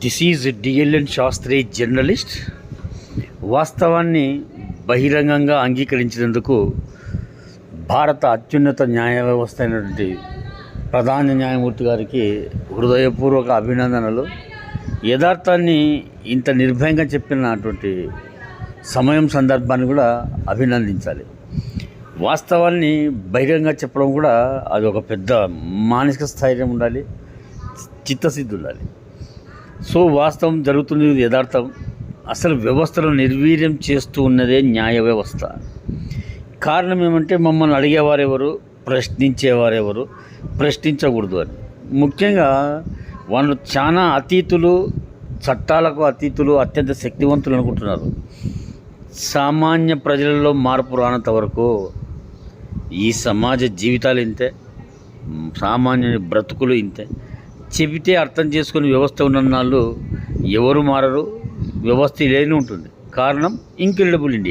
This is DLN Shastri journalist. వాస్తవాన్ని బహిరంగంగా అంగీకరించినందుకు భారత అత్యున్నత న్యాయ వ్యవస్థ అయినటువంటి ప్రధాన న్యాయమూర్తి గారికి హృదయపూర్వక అభినందనలు. యథార్థాన్ని ఇంత నిర్భయంగా చెప్పినటువంటి సమయం సందర్భాన్ని కూడా అభినందించాలి. వాస్తవాన్ని బహిరంగంగా చెప్పడం కూడా అది ఒక పెద్ద మానసిక స్థైర్యం ఉండాలి, చిత్తశుద్ధి ఉండాలి. సో వాస్తవం జరుగుతుంది, యథార్థం. అసలు వ్యవస్థను నిర్వీర్యం చేస్తూ ఉన్నదే న్యాయ వ్యవస్థ. కారణం ఏమంటే మమ్మల్ని అడిగేవారెవరు, ప్రశ్నించేవారెవరు, ప్రశ్నించకూడదు అని. ముఖ్యంగా వాళ్ళు చాలా అతీతులు, చట్టాలకు అతీతులు, అత్యంత శక్తివంతులు అనుకుంటున్నారు. సామాన్య ప్రజలలో మార్పు రానంత వరకు ఈ సమాజ జీవితాలు ఇంతే, సామాన్యుని బ్రతుకులు ఇంతే. చెబితే అర్థం చేసుకుని వ్యవస్థ ఉన్న వాళ్ళు ఎవరు మారరు, వ్యవస్థ లేని ఉంటుంది. కారణం ఇంక్రెడిబుల్ ఇండియా.